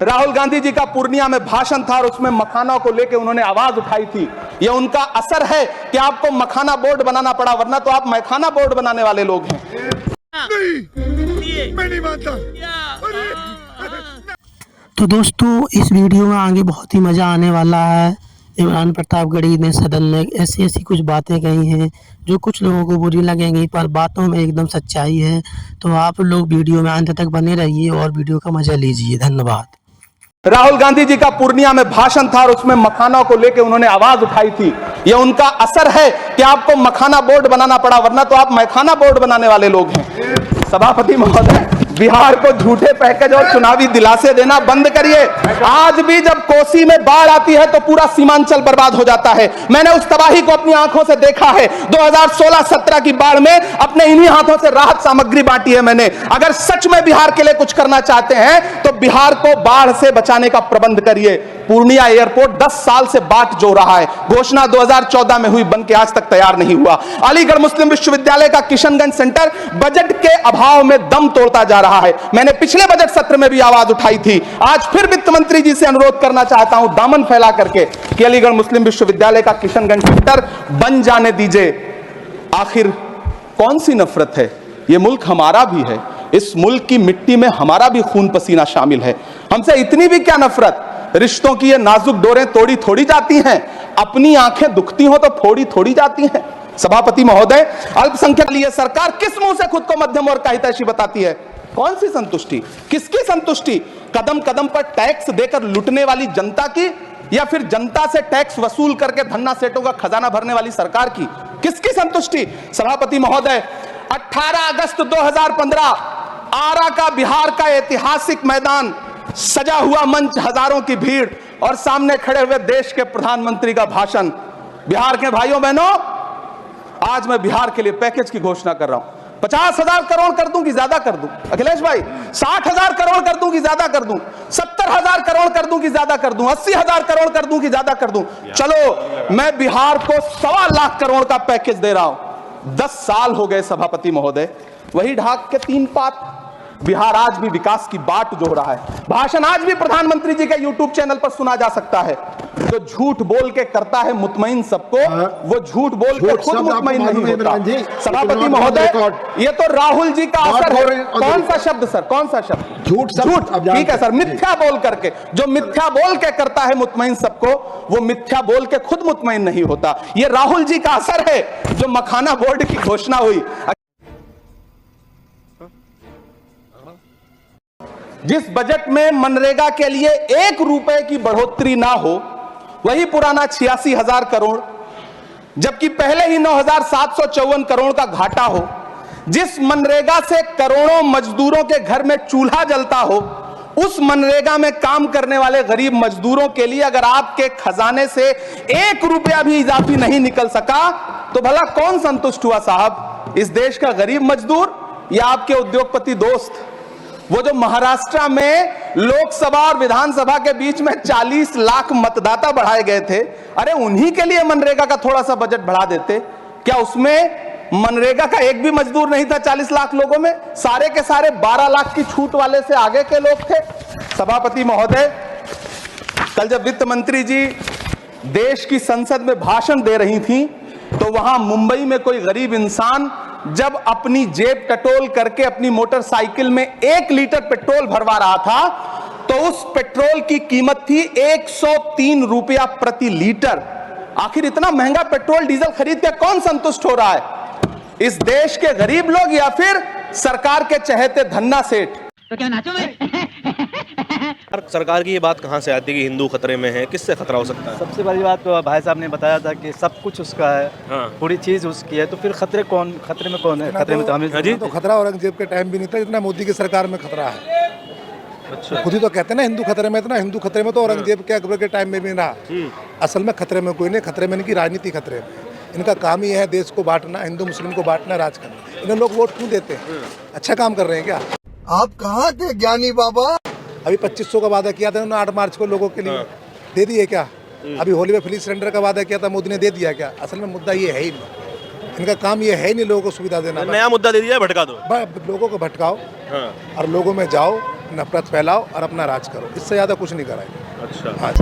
राहुल गांधी जी का पूर्णिया में भाषण था और उसमें मखाना को लेकर उन्होंने आवाज उठाई थी। यह उनका असर है कि आपको मखाना बोर्ड बनाना पड़ा, वरना तो आप मैखाना बोर्ड बनाने वाले लोग हैं। नहीं, मैं नहीं मानता। तो दोस्तों इस वीडियो में आगे बहुत ही मज़ा आने वाला है। इमरान प्रतापगढ़ी ने सदन में ऐसी कुछ बातें कही हैं जो कुछ लोगों को बुरी लगेंगी, पर बातों में एकदम सच्चाई है। तो आप लोग वीडियो में अंत तक बने रहिए और वीडियो का मज़ा लीजिए। धन्यवाद। राहुल गांधी जी का पूर्णिया में भाषण था और उसमें मखाना को लेकर उन्होंने आवाज उठाई थी। यह उनका असर है कि आपको मखाना बोर्ड बनाना पड़ा, वरना तो आप मैखाना बोर्ड बनाने वाले लोग हैं। सभापति महोदय, बिहार को झूठे पैकेज और चुनावी दिलासे देना बंद करिए। आज भी जब कोसी में बाढ़ आती है तो पूरा सीमांचल बर्बाद हो जाता है। मैंने उस तबाही को अपनी आंखों से देखा है। 2016-17 की बाढ़ में अपने इन्हीं हाथों से राहत सामग्री बांटी है मैंने। अगर सच में बिहार के लिए कुछ करना चाहते हैं तो बिहार को बाढ़ से बचाने का प्रबंध करिए। पूर्णिया एयरपोर्ट 10 साल से बाट जो रहा है, घोषणा 2014 में हुई, बन के आज तक तैयार नहीं हुआ। अलीगढ़ मुस्लिम विश्वविद्यालय का किशनगंज सेंटर बजट के अभाव में दम तोड़ता जा रहा है। मैंने पिछले बजट सत्र में भी आवाज उठाई थी। आज फिर वित्त मंत्री जी से अनुरोध करना चाहता हूं, दामन फैला करके, कि अलीगढ़ मुस्लिम विश्वविद्यालय का किशनगंज सेंटर बन जाने दीजिए। आखिर कौन सी नफरत है? यह मुल्क हमारा भी है। इस मुल्क की मिट्टी में हमारा भी खून पसीना शामिल है। हमसे इतनी भी क्या नफरत? रिश्तों की ये नाजुक डोरें तोड़ी थोड़ी जाती हैं। अपनी आंखें दुखती हो तो फोड़ी थोड़ी जाती हैं। सभापति महोदय, अल्पसंख्यक लिए सरकार किस मुंह से खुद को मध्यम वर्ग का हितैषी बताती है? कौन सी संतुष्टि? किसकी संतुष्टि? कदम कदम पर टैक्स देकर लूटने वाली जनता की, या फिर जनता से टैक्स वसूल करके धन्ना सेठों का खजाना भरने वाली सरकार की? किसकी संतुष्टि? सभापति महोदय, 18 अगस्त 2015 आरा का बिहार का ऐतिहासिक मैदान, सजा हुआ मंच, हजारों की भीड़ और सामने खड़े हुए देश के प्रधानमंत्री का भाषण। बिहार के भाइयों बहनों, आज मैं बिहार के लिए पैकेज की घोषणा कर रहा हूं। 50,000 करोड़ कर दूं कि ज्यादा कर दूं? अखिलेश भाई, 60,000 करोड़ कर दूं कि ज्यादा कर दूं? 70,000 करोड़ कर दूं कि ज्यादा कर दूं? 80,000 करोड़ कर दूं कि ज्यादा कर दूं? चलो, मैं बिहार को 1.25 लाख करोड़ का पैकेज दे रहा हूं। 10 साल हो गए सभापति महोदय, वही ढाक के 3 पात। बिहार आज भी विकास की बाट जो रहा है। भाषण आज भी प्रधानमंत्री जी के YouTube चैनल पर सुना जा सकता है। जो झूठ बोल के करता है मुतमईन सबको, वो झूठ बोल के खुद मुतमईन नहीं होता। सभापति महोदय, ये तो राहुल जी का असर है। कौन सा शब्द सर? कौन सा शब्द? झूठ। ठीक है सर, मिथ्या बोल करके। जो मिथ्या बोल के करता है मुतमईन सबको, वो मिथ्या बोल के खुद मुतमईन नहीं होता। ये राहुल जी का असर है। जो मखाना बोर्ड की घोषणा हुई, जिस बजट में मनरेगा के लिए 1 रुपए की बढ़ोतरी ना हो, वही पुराना 86,000 करोड़, जबकि पहले ही 9,754 करोड़ का घाटा हो। जिस मनरेगा से करोड़ों मजदूरों के घर में चूल्हा जलता हो, उस मनरेगा में काम करने वाले गरीब मजदूरों के लिए अगर आपके खजाने से 1 रुपया भी इजाफी नहीं निकल सका, तो भला कौन संतुष्ट हुआ साहब? इस देश का गरीब मजदूर या आपके उद्योगपति दोस्त? वो जो महाराष्ट्र में लोकसभा और विधानसभा के बीच में 40 लाख मतदाता बढ़ाए गए थे, अरे उन्हीं के लिए मनरेगा का थोड़ा सा बजट बढ़ा देते। क्या उसमें मनरेगा का एक भी मजदूर नहीं था 40 लाख लोगों में? सारे के सारे 12 लाख की छूट वाले से आगे के लोग थे। सभापति महोदय, कल जब वित्त मंत्री जी देश की संसद में भाषण दे रही थी, तो वहां मुंबई में कोई गरीब इंसान जब अपनी जेब टटोल करके अपनी मोटरसाइकिल में 1 लीटर पेट्रोल भरवा रहा था, तो उस पेट्रोल की कीमत थी 103 रुपया प्रति लीटर। आखिर इतना महंगा पेट्रोल डीजल खरीद के कौन संतुष्ट हो रहा है? इस देश के गरीब लोग या फिर सरकार के चहेते धन्ना सेठ? तो क्या नाचो मैं? सरकार की ये बात कहाँ से आती है कि हिंदू खतरे में है? किससे खतरा हो सकता है? सबसे बड़ी बात तो भाई साहब ने बताया था कि सब कुछ उसका है। हाँ। पूरी चीज उसकी है, तो फिर खतरे में कौन है? खतरे में तो हमें जी तो खतरा औरंगजेब के टाइम भी नहीं था, इतना मोदी की सरकार में खतरा है। अच्छा, खुद ही तो कहते हैं ना हिंदू खतरे में। इतना हिंदू खतरे में तो औरंगजेब के अकबर के टाइम में भी रहा। असल में खतरे में कोई नहीं, खतरे में इनकी राजनीति खतरे में। इनका काम ही है देश को बांटना, हिंदू मुस्लिम को बांटना, राज करना। इन्हें लोग वोट क्यों देते हैं? अच्छा काम कर रहे हैं क्या? आप कहाँ थे ज्ञानी बाबा? अभी 2500 का वादा किया था उन्होंने 8 मार्च को लोगों के लिए, दे दिए क्या? अभी होली में फ्री सिलेंडर का वादा किया था मोदी ने, दे दिया क्या? असल में मुद्दा ये है ही नहीं। इनका काम ये है ही नहीं लोगों को सुविधा देना। नया मुद्दा दे दिया है, भटका दो। लोगों को भटकाओ और लोगों में जाओ नफरत फैलाओ और अपना राज करो, इससे ज़्यादा कुछ नहीं कराएंगे। अच्छा। हाँ।